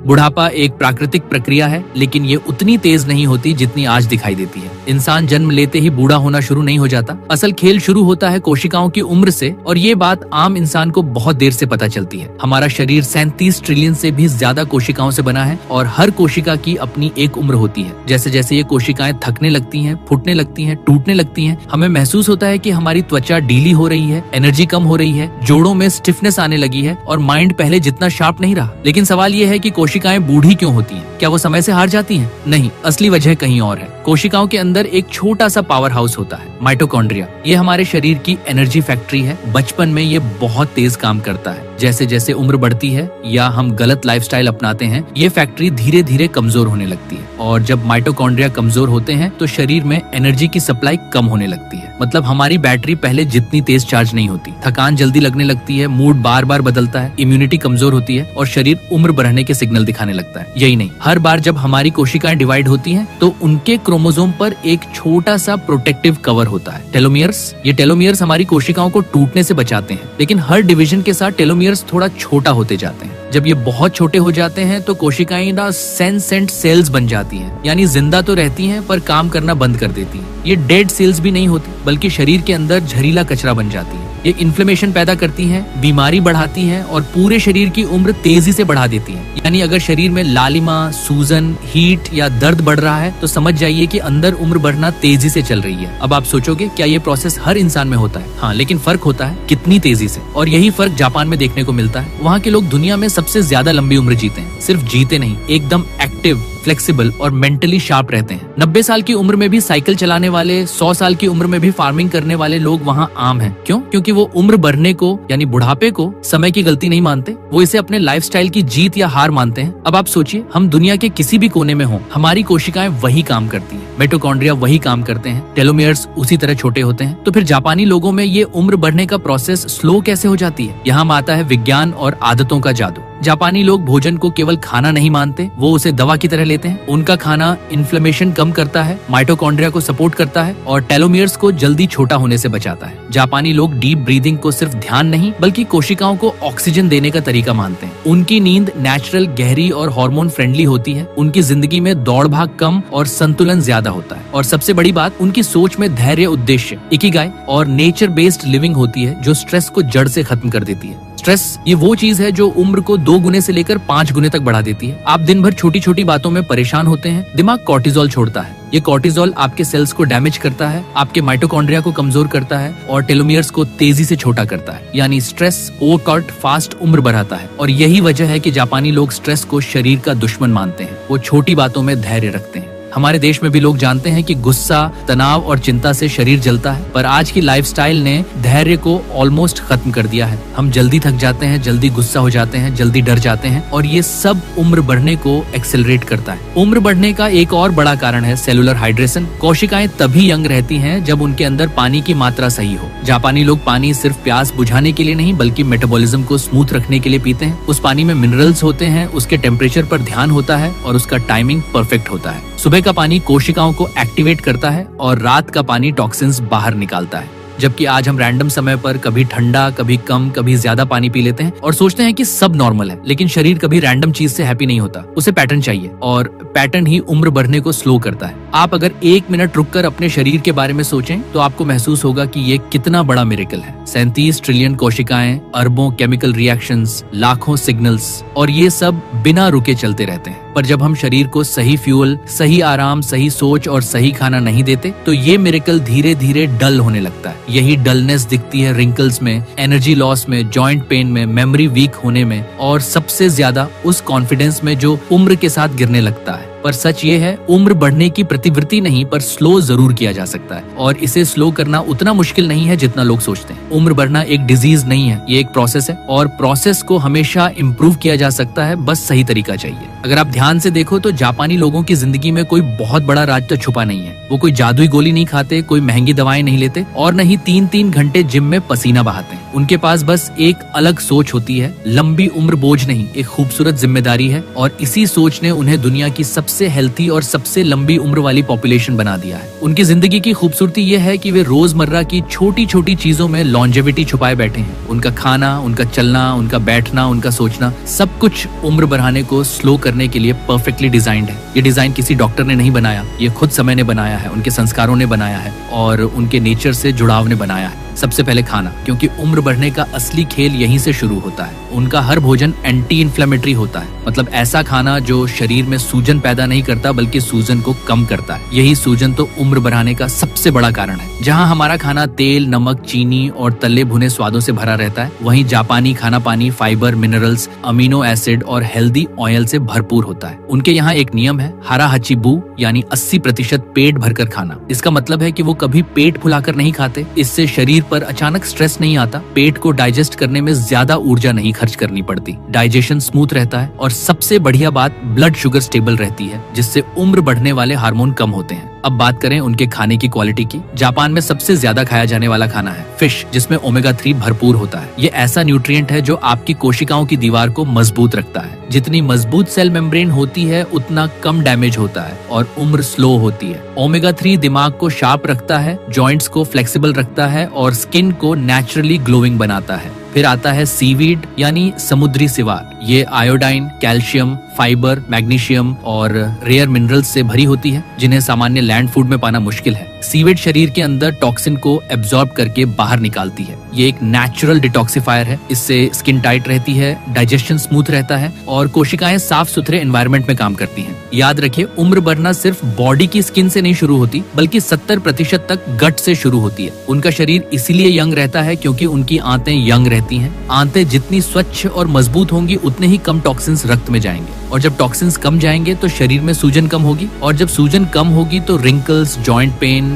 बुढ़ापा एक प्राकृतिक प्रक्रिया है, लेकिन ये उतनी तेज नहीं होती जितनी आज दिखाई देती है। इंसान जन्म लेते ही बूढ़ा होना शुरू नहीं हो जाता। असल खेल शुरू होता है कोशिकाओं की उम्र से, और ये बात आम इंसान को बहुत देर से पता चलती है। हमारा शरीर 37 ट्रिलियन से भी ज्यादा कोशिकाओं से बना है, और हर कोशिका की अपनी एक उम्र होती है। जैसे जैसे ये कोशिकाएं थकने लगती हैं, फूटने लगती हैं, टूटने लगती हैं, हमें महसूस होता है कि हमारी त्वचा ढीली हो रही है, एनर्जी कम हो रही है, जोड़ों में स्टिफनेस आने लगी है, और माइंड पहले जितना शार्प नहीं रहा। लेकिन सवाल ये है कि कोशिकाएं बूढ़ी क्यों होती हैं? क्या वो समय से हार जाती हैं? नहीं, असली वजह कहीं और है। कोशिकाओं के अंदर एक छोटा सा पावर हाउस होता है, माइटोकॉन्ड्रिया। ये हमारे शरीर की एनर्जी फैक्ट्री है। बचपन में ये बहुत तेज काम करता है। जैसे जैसे उम्र बढ़ती है या हम गलत लाइफस्टाइल अपनाते हैं, ये फैक्ट्री धीरे धीरे कमजोर होने लगती है। और जब माइटोकॉन्ड्रिया कमजोर होते हैं तो शरीर में एनर्जी की सप्लाई कम होने लगती है। मतलब हमारी बैटरी पहले जितनी तेज चार्ज नहीं होती, थकान जल्दी लगने लगती है, मूड बार बार बदलता है, इम्यूनिटी कमजोर होती है, और शरीर उम्र बढ़ने के सिग्नल दिखाने लगता है। यही नहीं, हर बार जब हमारी कोशिकाएं डिवाइड होती हैं तो उनके क्रोमोसोम पर एक छोटा सा प्रोटेक्टिव कवर होता है, टेलोमियर्स। ये टेलोमियर्स हमारी कोशिकाओं को टूटने से बचाते हैं। लेकिन हर डिवीजन के साथ टेलोमियर्स थोड़ा छोटा होते जाते हैं। जब ये बहुत छोटे हो जाते हैं तो कोशिकाएं ना सेंसेंट सेल्स बन जाती हैं, यानी जिंदा तो रहती हैं पर काम करना बंद कर देती हैं। ये डेड सेल्स भी नहीं होती, बल्कि शरीर के अंदर जहरीला कचरा बन जाती है। ये इन्फ्लेमेशन पैदा करती हैं, बीमारी बढ़ाती हैं, और पूरे शरीर की उम्र तेजी से बढ़ा देती हैं। यानी अगर शरीर में लालिमा, सूजन, हीट या दर्द बढ़ रहा है तो समझ जाइए कि अंदर उम्र बढ़ना तेजी से चल रही है। अब आप सोचोगे क्या ये प्रोसेस हर इंसान में होता है? हाँ, लेकिन फर्क होता है कितनी तेजी से। और यही फर्क जापान में देखने को मिलता है। वहाँ के लोग दुनिया में सबसे ज्यादा लंबी उम्र जीते हैं। सिर्फ जीते नहीं, एकदम एक्टिव, फ्लेक्सिबल और मेंटली शार्प रहते हैं। 90 साल की उम्र में भी साइकिल चलाने वाले, 100 साल की उम्र में भी फार्मिंग करने वाले लोग वहाँ आम हैं। क्यों? क्योंकि वो उम्र बढ़ने को यानी बुढ़ापे को समय की गलती नहीं मानते, वो इसे अपने लाइफस्टाइल की जीत या हार मानते हैं। अब आप सोचिए, हम दुनिया के किसी भी कोने में हों, हमारी कोशिकाएं वही काम करती हैं, माइटोकॉन्ड्रिया वही काम करते हैं, टेलोमियर्स उसी तरह छोटे होते हैं। तो फिर जापानी लोगों में ये उम्र बढ़ने का प्रोसेस स्लो कैसे हो जाती है? यहाँ आता है विज्ञान और आदतों का जादू। जापानी लोग भोजन को केवल खाना नहीं मानते, वो उसे दवा की तरह लेते हैं। उनका खाना इन्फ्लेमेशन कम करता है, माइटोकॉन्ड्रिया को सपोर्ट करता है, और टेलोमियर्स को जल्दी छोटा होने से बचाता है। जापानी लोग डीप ब्रीदिंग को सिर्फ ध्यान नहीं, बल्कि कोशिकाओं को ऑक्सीजन देने का तरीका मानते हैं। उनकी नींद नेचुरल, गहरी और हार्मोन फ्रेंडली होती है। उनकी जिंदगी में दौड़ भाग कम और संतुलन ज्यादा होता है। और सबसे बड़ी बात, उनकी सोच में धैर्य, उद्देश्य, इकिगाई और नेचर बेस्ड लिविंग होती है, जो स्ट्रेस को जड़ से खत्म कर देती है। स्ट्रेस ये वो चीज है जो उम्र को 2 गुने से लेकर 5 गुने तक बढ़ा देती है। आप दिन भर छोटी छोटी बातों में परेशान होते हैं, दिमाग कॉर्टिजोल छोड़ता है। ये कॉर्टिजोल आपके सेल्स को डैमेज करता है, आपके माइटोकॉन्ड्रिया को कमजोर करता है, और टेलोमियर्स को तेजी से छोटा करता है। यानी स्ट्रेस ओवरकॉट फास्ट उम्र बढ़ाता है। और यही वजह है कि जापानी लोग स्ट्रेस को शरीर का दुश्मन मानते हैं। वो छोटी बातों में धैर्य रखते हैं। हमारे देश में भी लोग जानते हैं कि गुस्सा, तनाव और चिंता से शरीर जलता है, पर आज की लाइफस्टाइल ने धैर्य को ऑलमोस्ट खत्म कर दिया है। हम जल्दी थक जाते हैं, जल्दी गुस्सा हो जाते हैं, जल्दी डर जाते हैं, और ये सब उम्र बढ़ने को एक्सेलरेट करता है। उम्र बढ़ने का एक और बड़ा कारण है सेलुलर हाइड्रेशन। कोशिकाएं तभी यंग रहती हैं जब उनके अंदर पानी की मात्रा सही हो। जापानी लोग पानी सिर्फ प्यास बुझाने के लिए नहीं, बल्कि मेटाबॉलिज्म को स्मूथ रखने के लिए पीते हैं। उस पानी में मिनरल्स होते हैं, उसके टेम्परेचर पर ध्यान होता है, और उसका टाइमिंग परफेक्ट होता है। सुबह का पानी कोशिकाओं को एक्टिवेट करता है, और रात का पानी टॉक्सिन्स बाहर निकालता है। जबकि आज हम रैंडम समय पर कभी ठंडा, कभी कम, कभी ज्यादा पानी पी लेते हैं और सोचते हैं कि सब नॉर्मल है। लेकिन शरीर कभी रैंडम चीज से हैप्पी नहीं होता, उसे पैटर्न चाहिए, और पैटर्न ही उम्र बढ़ने को स्लो करता है। आप अगर 1 मिनट रुककर अपने शरीर के बारे में सोचें तो आपको महसूस होगा कि ये कितना बड़ा मिरेकल है। 37 ट्रिलियन कोशिकाएं, अरबों केमिकल रिएक्शंस, लाखों सिग्नल्स, और ये सब बिना रुके चलते रहते हैं। पर जब हम शरीर को सही फ्यूल, सही आराम, सही सोच और सही खाना नहीं देते तो ये मिरेकल धीरे धीरे डल होने लगता है। यही डलनेस दिखती है रिंकल्स में, एनर्जी लॉस में, जॉइंट पेन में, मेमोरी वीक होने में, और सबसे ज्यादा उस कॉन्फिडेंस में जो उम्र के साथ गिरने लगता है। पर सच ये है, उम्र बढ़ने की प्रतिवृत्ति नहीं, पर स्लो जरूर किया जा सकता है, और इसे स्लो करना उतना मुश्किल नहीं है जितना लोग सोचते हैं। उम्र बढ़ना एक डिजीज नहीं है, ये एक प्रोसेस है, और प्रोसेस को हमेशा इम्प्रूव किया जा सकता है, बस सही तरीका चाहिए। अगर आप ध्यान से देखो तो जापानी लोगों की जिंदगी में कोई बहुत बड़ा राज तो छुपा नहीं है। वो कोई जादुई गोली नहीं खाते, कोई महंगी दवाएं नहीं लेते, और न ही 3-3 घंटे जिम में पसीना बहाते हैं। उनके पास बस एक अलग सोच होती है। लंबी उम्र बोझ नहीं, एक खूबसूरत जिम्मेदारी है, और इसी सोच ने उन्हें दुनिया की सबसे हेल्थी और सबसे लंबी उम्र वाली पॉपुलेशन बना दिया है। उनकी जिंदगी की खूबसूरती यह है कि वे रोजमर्रा की छोटी छोटी चीजों में लॉन्जेविटी छुपाए बैठे हैं। उनका खाना, उनका चलना, उनका बैठना, उनका सोचना, सब कुछ उम्र बढ़ाने को स्लो करने करने के लिए परफेक्टली डिजाइंड है। ये डिजाइन किसी डॉक्टर ने नहीं बनाया, ये खुद समय ने बनाया है, उनके संस्कारों ने बनाया है और उनके नेचर से जुड़ाव ने बनाया है। सबसे पहले खाना, क्योंकि उम्र बढ़ने का असली खेल यहीं से शुरू होता है। उनका हर भोजन एंटी इन्फ्लेमेटरी होता है, मतलब ऐसा खाना जो शरीर में सूजन पैदा नहीं करता बल्कि सूजन को कम करता है। यही सूजन तो उम्र बढ़ाने का सबसे बड़ा कारण है। जहाँ हमारा खाना तेल, नमक, चीनी और तले भुने स्वादों से भरा रहता है, वहीं जापानी खाना पानी फाइबर, मिनरल्स, अमीनो एसिड और हेल्दी ऑयल से भरपूर होता है। उनके यहाँ एक नियम है, हारा हचिबू, यानी 80% पेट भरकर खाना। इसका मतलब है कि वो कभी पेट फुलाकर नहीं खाते। इससे शरीर पर अचानक स्ट्रेस नहीं आता, पेट को डाइजेस्ट करने में ज्यादा ऊर्जा नहीं खर्च करनी पड़ती, डाइजेशन स्मूथ रहता है और सबसे बढ़िया बात, ब्लड शुगर स्टेबल रहती है, जिससे उम्र बढ़ने वाले हार्मोन कम होते हैं। अब बात करें उनके खाने की क्वालिटी की। जापान में सबसे ज्यादा खाया जाने वाला खाना है फिश, जिसमें ओमेगा 3 भरपूर होता है। ये ऐसा न्यूट्रिएंट है जो आपकी कोशिकाओं की दीवार को मजबूत रखता है। जितनी मजबूत सेल मेम्ब्रेन होती है उतना कम डैमेज होता है और उम्र स्लो होती है। ओमेगा 3 दिमाग को शार्प रखता है, जॉइंट्स को फ्लेक्सिबल रखता है और स्किन को नेचुरली ग्लोइंग बनाता है। फिर आता है सीवीड, यानी समुद्री सिवार। ये आयोडाइन, कैल्शियम, फाइबर, मैग्नीशियम और रेयर मिनरल्स से भरी होती है, जिन्हें सामान्य लैंड फूड में पाना मुश्किल है। सीवेड शरीर के अंदर टॉक्सिन को एब्जॉर्ब करके बाहर निकालती है। ये एक नेचुरल डिटॉक्सिफायर है। इससे स्किन टाइट रहती है, डाइजेशन स्मूथ रहता है और कोशिकाएं साफ सुथरे एनवायरनमेंट में काम करती हैं। याद रखिए, उम्र बढ़ना सिर्फ बॉडी की स्किन से नहीं शुरू होती, बल्कि 70% तक गट से शुरू होती है। उनका शरीर इसीलिए यंग रहता है क्योंकि उनकी आंतें यंग रहती हैं। आंतें जितनी स्वच्छ और मजबूत होंगी उतने ही कम टॉक्सिन्स रक्त में जाएंगे, और जब टॉक्सिन्स कम जाएंगे तो शरीर में सूजन कम होगी, और जब सूजन कम होगी तो wrinkles, joint pain,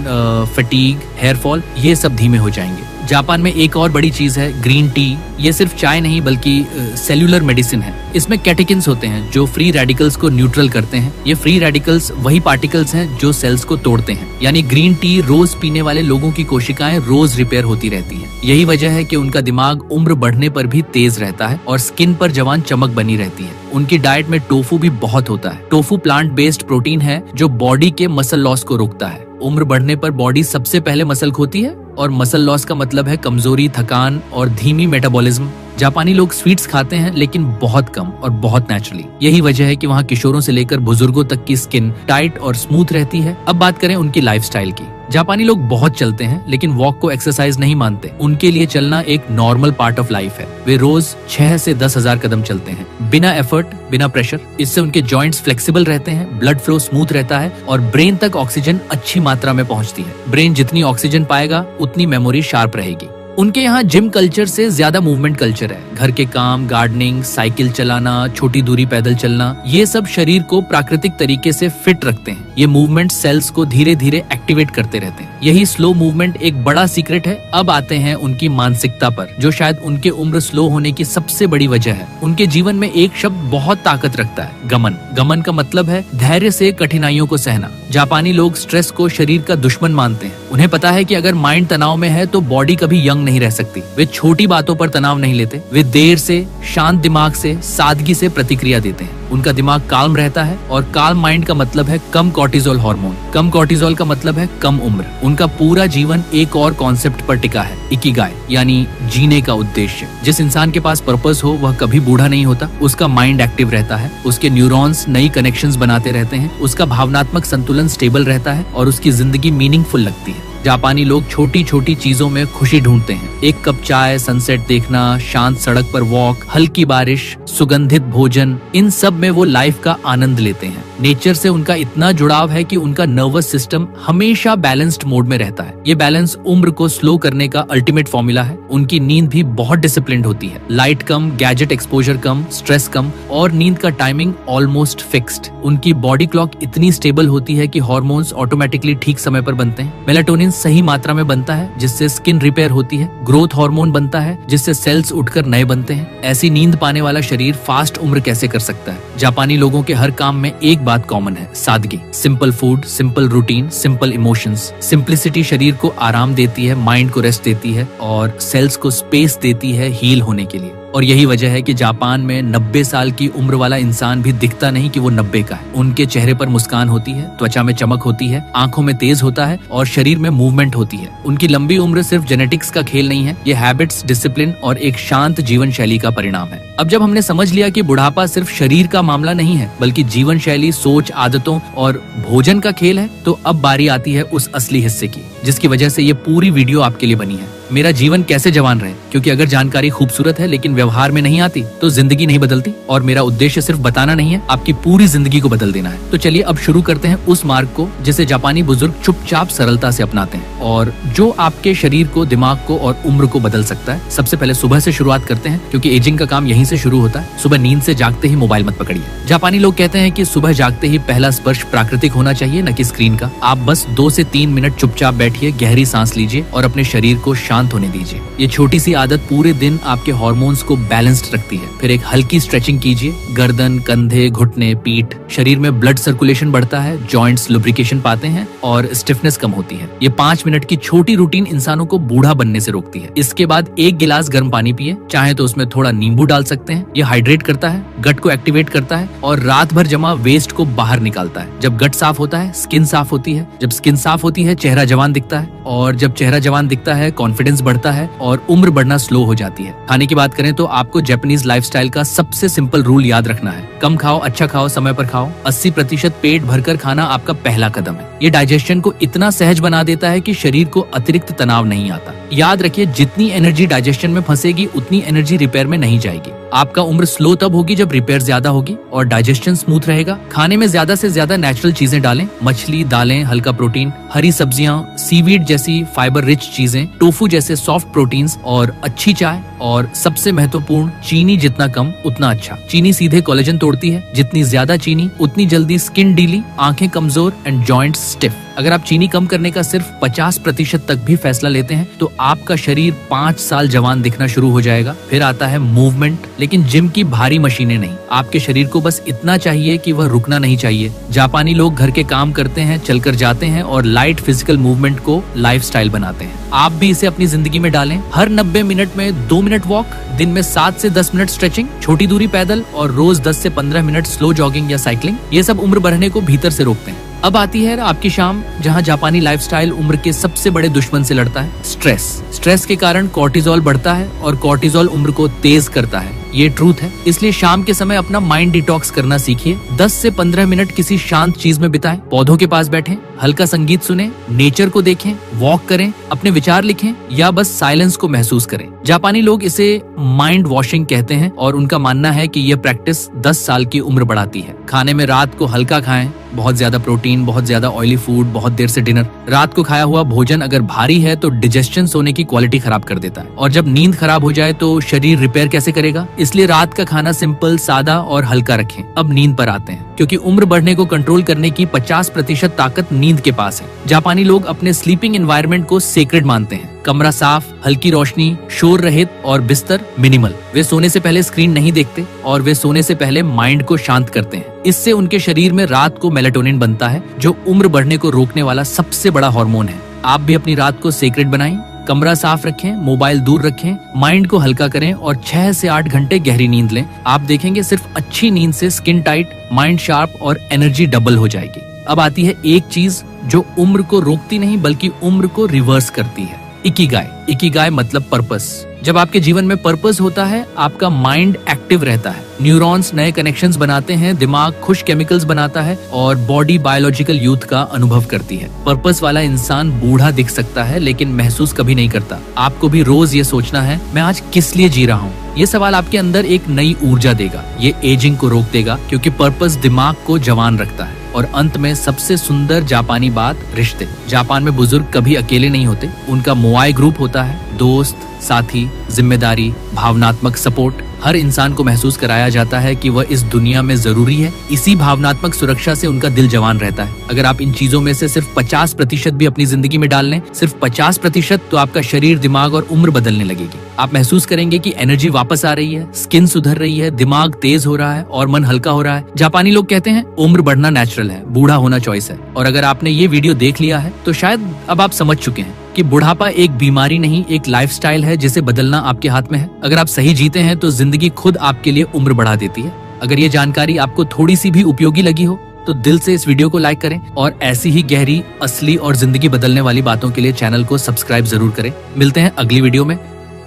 fatigue, hair fall, ये सब धीमे हो जाएंगे। जापान में एक और बड़ी चीज है ग्रीन टी। ये सिर्फ चाय नहीं बल्कि सेल्यूलर मेडिसिन है। इसमें कैटेकिन्स होते हैं जो फ्री रेडिकल्स को न्यूट्रल करते हैं। ये फ्री रेडिकल्स वही पार्टिकल्स हैं जो सेल्स को तोड़ते हैं। यानी ग्रीन टी रोज पीने वाले लोगों की कोशिकाएं रोज रिपेयर होती रहती हैं। यही वजह है कि उनका दिमाग उम्र बढ़ने पर भी तेज रहता है और स्किन पर जवान चमक बनी रहती है। उनकी डाइट में टोफू भी बहुत होता है। टोफू प्लांट बेस्ड प्रोटीन है जो बॉडी के मसल लॉस को रोकता है। उम्र बढ़ने पर बॉडी सबसे पहले मसल खोती है, और मसल लॉस का मतलब है कमजोरी, थकान और धीमी मेटाबॉलिज्म। जापानी लोग स्वीट्स खाते हैं लेकिन बहुत कम और बहुत नेचुरली। यही वजह है कि वहाँ किशोरों से लेकर बुजुर्गों तक की स्किन टाइट और स्मूथ रहती है। अब बात करें उनकी लाइफस्टाइल की। जापानी लोग बहुत चलते हैं लेकिन वॉक को एक्सरसाइज नहीं मानते। उनके लिए चलना एक नॉर्मल पार्ट ऑफ लाइफ है। वे रोज 6 से 10,000 कदम चलते हैं, बिना एफर्ट, बिना प्रेशर। इससे उनके जॉइंट्स फ्लेक्सिबल रहते हैं, ब्लड फ्लो स्मूथ रहता है और ब्रेन तक ऑक्सीजन अच्छी मात्रा में पहुंचती है। ब्रेन जितनी ऑक्सीजन पाएगा उतनी मेमोरी शार्प रहेगी। उनके यहाँ जिम कल्चर से ज्यादा मूवमेंट कल्चर है। घर के काम, गार्डनिंग, साइकिल चलाना, छोटी दूरी पैदल चलना, ये सब शरीर को प्राकृतिक तरीके से फिट रखते हैं। ये मूवमेंट सेल्स को धीरे धीरे एक्टिवेट करते रहते हैं। यही स्लो मूवमेंट एक बड़ा सीक्रेट है। अब आते हैं उनकी मानसिकता पर, जो शायद उनके उम्र स्लो होने की सबसे बड़ी वजह है। उनके जीवन में एक शब्द बहुत ताकत रखता है, गमन। गमन का मतलब है धैर्य से कठिनाइयों को सहना। जापानी लोग स्ट्रेस को शरीर का दुश्मन मानते हैं। उन्हें पता है कि अगर माइंड तनाव में है तो बॉडी कभी यंग नहीं रह सकती। वे छोटी बातों पर तनाव नहीं लेते। वे देर से, शांत दिमाग से, सादगी से प्रतिक्रिया देते हैं। उनका दिमाग काल्म रहता है, और काल्म माइंड का मतलब है कम कॉर्टिजोल हार्मोन। कम कॉर्टिजोल का मतलब है कम उम्र। उनका पूरा जीवन एक और कॉन्सेप्ट पर टिका है, इकिगाई, यानी जीने का उद्देश्य। जिस इंसान के पास पर्पस हो वह कभी बूढ़ा नहीं होता। उसका माइंड एक्टिव रहता है, उसके न्यूरॉन्स नई कनेक्शंस बनाते रहते हैं, उसका भावनात्मक संतुलन स्टेबल रहता है और उसकी जिंदगी मीनिंगफुल लगती है। जापानी लोग छोटी छोटी चीजों में खुशी ढूंढते हैं। एक कप चाय, सनसेट देखना, शांत सड़क पर वॉक, हल्की बारिश, सुगंधित भोजन, इन सब में वो लाइफ का आनंद लेते हैं। नेचर से उनका इतना जुड़ाव है कि उनका नर्वस सिस्टम हमेशा बैलेंस्ड मोड में रहता है। ये बैलेंस उम्र को स्लो करने का अल्टीमेट फॉर्मूला है। उनकी नींद भी बहुत डिसिप्लिन्ड होती है। लाइट कम, गैजेट एक्सपोजर कम, स्ट्रेस कम और नींद का टाइमिंग ऑलमोस्ट फिक्स्ड। उनकी बॉडी क्लॉक इतनी स्टेबल होती है कि हार्मोन्स ऑटोमेटिकली ठीक समय पर बनते हैं। मेलाटोनिन सही मात्रा में बनता है जिससे स्किन रिपेयर होती है। ग्रोथ हार्मोन बनता है जिससे सेल्स उठकर नए बनते हैं। ऐसी नींद पाने वाला शरीर फास्ट उम्र कैसे कर सकता है? जापानी लोगों के हर काम में एक बात कॉमन है, सादगी। Simple food, simple routine, simple emotions. Simplicity शरीर को आराम देती है, माइंड को रेस्ट देती है और सेल्स को स्पेस देती है हील होने के लिए। और यही वजह है कि जापान में 90 साल की उम्र वाला इंसान भी दिखता नहीं कि वो 90 का है। उनके चेहरे पर मुस्कान होती है, त्वचा में चमक होती है, आंखों में तेज होता है और शरीर में मूवमेंट होती है। उनकी लंबी उम्र सिर्फ जेनेटिक्स का खेल नहीं है, ये हैबिट्स, डिसिप्लिन और एक शांत जीवन शैली का परिणाम है। अब जब हमने समझ लिया कि बुढ़ापा सिर्फ शरीर का मामला नहीं है बल्कि जीवन शैली, सोच, आदतों और भोजन का खेल है, तो अब बारी आती है उस असली हिस्से की जिसकी वजह से ये पूरी वीडियो आपके लिए बनी है। मेरा जीवन कैसे जवान रहे, क्योंकि अगर जानकारी खूबसूरत है लेकिन व्यवहार में नहीं आती तो जिंदगी नहीं बदलती। और मेरा उद्देश्य सिर्फ बताना नहीं है, आपकी पूरी जिंदगी को बदल देना है। तो चलिए अब शुरू करते हैं उस मार्ग को जिसे जापानी बुजुर्ग चुपचाप सरलता से अपनाते हैं और जो आपके शरीर को, दिमाग को और उम्र को बदल सकता है। सबसे पहले सुबह से शुरुआत करते हैं, क्योंकि एजिंग का काम यहीं से शुरू होता है। सुबह नींद से जागते ही मोबाइल मत पकड़िए। जापानी लोग कहते हैं कि सुबह जागते ही पहला स्पर्श प्राकृतिक होना चाहिए, न कि स्क्रीन का। आप बस 2 से 3 मिनट चुपचाप बैठिए, गहरी सांस लीजिए और अपने शरीर को शांत होने दीजिए। ये छोटी सी आदत पूरे दिन आपके हार्मोन्स को बैलेंस्ड रखती है। फिर एक हल्की स्ट्रेचिंग कीजिए, गर्दन, कंधे, घुटने, पीठ। शरीर में ब्लड सर्कुलेशन बढ़ता है, जॉइंट्स लुब्रिकेशन पाते हैं और स्टिफनेस कम होती है। ये 5 मिनट की छोटी रूटीन इंसानों को बूढ़ा बनने से रोकती है। इसके बाद 1 गिलास गर्म पानी पिए, चाहे तो उसमें थोड़ा नींबू डाल सकते हैं। ये हाइड्रेट करता है, गट को एक्टिवेट करता है और रात भर जमा वेस्ट को बाहर निकालता है। जब गट साफ होता है, स्किन साफ होती है। जब स्किन साफ होती है, चेहरा जवान दिखता है और जब चेहरा जवान दिखता है, कॉन्फिडेंस बढ़ता है और उम्र बढ़ना स्लो हो जाती है। खाने की बात करें तो आपको जापानीज लाइफस्टाइल का सबसे सिंपल रूल याद रखना है। कम खाओ, अच्छा खाओ, समय पर खाओ। 80% पेट भरकर खाना आपका पहला कदम है। ये डाइजेशन को इतना सहज बना देता है कि शरीर को अतिरिक्त तनाव नहीं आता। याद रखिए, जितनी एनर्जी डाइजेशन में फंसेगी उतनी एनर्जी रिपेयर में नहीं जाएगी। आपका उम्र स्लो तब होगी जब रिपेयर ज्यादा होगी और डाइजेशन स्मूथ रहेगा। खाने में ज्यादा से ज्यादा नेचुरल चीजें डालें, मछली, दालें, हल्का प्रोटीन, हरी सब्जियां, सीवीड जैसी फाइबर रिच चीजें, टोफू जैसे सॉफ्ट प्रोटीन्स और अच्छी चाय। और सबसे महत्वपूर्ण, चीनी जितना कम उतना अच्छा। चीनी सीधे कोलेजन तोड़ती है, जितनी ज्यादा चीनी उतनी जल्दी स्किन डीली, आंखें कमजोर एंड जॉइंट्स स्टिफ। अगर आप चीनी कम करने का सिर्फ 50% तक भी फैसला लेते हैं तो आपका शरीर 5 साल जवान दिखना शुरू हो जाएगा। फिर आता है मूवमेंट, लेकिन जिम की भारी मशीनें नहीं। आपके शरीर को बस इतना चाहिए कि वह रुकना नहीं चाहिए। जापानी लोग घर के काम करते हैं, चलकर जाते हैं और लाइट फिजिकल मूवमेंट को लाइफस्टाइल बनाते हैं। आप भी इसे अपनी जिंदगी में डालें। हर 90 मिनट में 2 मिनट वॉक, दिन में 7 से 10 मिनट स्ट्रेचिंग, छोटी दूरी पैदल और रोज 10 से 15 मिनट स्लो जॉगिंग या साइकिलिंग। ये सब उम्र बढ़ने को भीतर से रोकते हैं। अब आती है आपकी शाम, जहां जापानी लाइफस्टाइल उम्र के सबसे बड़े दुश्मन से लड़ता है, स्ट्रेस। स्ट्रेस के कारण कॉर्टिजोल बढ़ता है और कॉर्टिजोल उम्र को तेज करता है। ये ट्रूथ है। इसलिए शाम के समय अपना माइंड डिटॉक्स करना सीखिए। 10 से 15 मिनट किसी शांत चीज में बिताएं, पौधों के पास बैठें, हल्का संगीत सुने, नेचर को देखें, वॉक करें, अपने विचार लिखें या बस साइलेंस को महसूस करें। जापानी लोग इसे माइंड वॉशिंग कहते हैं और उनका मानना है कि यह प्रैक्टिस 10 साल की उम्र बढ़ाती है। खाने में रात को हल्का खाएं, बहुत ज्यादा प्रोटीन, बहुत ज्यादा ऑयली फूड, बहुत देर से डिनर। रात को खाया हुआ भोजन अगर भारी है तो डिजेस्शन सोने की क्वालिटी खराब कर देता है और जब नींद खराब हो जाए तो शरीर रिपेयर कैसे करेगा। इसलिए रात का खाना सिंपल, सादा और हल्का रखें। अब नींद पर आते हैं, क्योंकि उम्र बढ़ने को कंट्रोल करने की 50% ताकत नींद के पास है। जापानी लोग अपने स्लीपिंग एनवायरनमेंट को सेक्रेड मानते हैं। कमरा साफ, हल्की रोशनी, शोर रहित और बिस्तर मिनिमल। वे सोने से पहले स्क्रीन नहीं देखते और वे सोने से पहले माइंड को शांत करते हैं। इससे उनके शरीर में रात को मेलाटोनिन बनता है, जो उम्र बढ़ने को रोकने वाला सबसे बड़ा हार्मोन है। आप भी अपनी रात को सेक्रेड बनाएं। कमरा साफ रखें, मोबाइल दूर रखें, माइंड को हल्का करें और 6 से 8 घंटे गहरी नींद लें। आप देखेंगे सिर्फ अच्छी नींद से स्किन टाइट, माइंड शार्प और एनर्जी डबल हो जाएगी। अब आती है एक चीज जो उम्र को रोकती नहीं बल्कि उम्र को रिवर्स करती है, इकिगाई। इकिगाई मतलब पर्पस। जब आपके जीवन में पर्पस होता है, आपका माइंड एक्टिव रहता है, न्यूरॉन्स नए कनेक्शंस बनाते हैं, दिमाग खुश केमिकल्स बनाता है और बॉडी बायोलॉजिकल यूथ का अनुभव करती है। पर्पस वाला इंसान बूढ़ा दिख सकता है लेकिन महसूस कभी नहीं करता। आपको भी रोज ये सोचना है, मैं आज किस लिए जी रहा हूँ। ये सवाल आपके अंदर एक नई ऊर्जा देगा। ये एजिंग को रोक देगा, क्योंकि पर्पस दिमाग को जवान रखता है। और अंत में सबसे सुंदर जापानी बात, रिश्ते। जापान में बुजुर्ग कभी अकेले नहीं होते। उनका मोआई ग्रुप होता है, दोस्त, साथी, जिम्मेदारी, भावनात्मक सपोर्ट। हर इंसान को महसूस कराया जाता है कि वह इस दुनिया में जरूरी है। इसी भावनात्मक सुरक्षा से उनका दिल जवान रहता है। अगर आप इन चीजों में से सिर्फ 50% भी अपनी जिंदगी में डाल लें, सिर्फ 50%, तो आपका शरीर, दिमाग और उम्र बदलने लगेगी। आप महसूस करेंगे कि एनर्जी वापस आ रही है, स्किन सुधर रही है, दिमाग तेज हो रहा है और मन हल्का हो रहा है। जापानी लोग कहते हैं उम्र बढ़ना नेचुरल है, बूढ़ा होना चॉइस है। और अगर आपने ये वीडियो देख लिया है तो शायद अब आप समझ चुके हैं कि बुढ़ापा एक बीमारी नहीं, एक लाइफस्टाइल है जिसे बदलना आपके हाथ में है। अगर आप सही जीते हैं तो जिंदगी खुद आपके लिए उम्र बढ़ा देती है। अगर ये जानकारी आपको थोड़ी सी भी उपयोगी लगी हो तो दिल से इस वीडियो को लाइक करें और ऐसी ही गहरी, असली और जिंदगी बदलने वाली बातों के लिए चैनल को सब्सक्राइब जरूर करें। मिलते हैं अगली वीडियो में।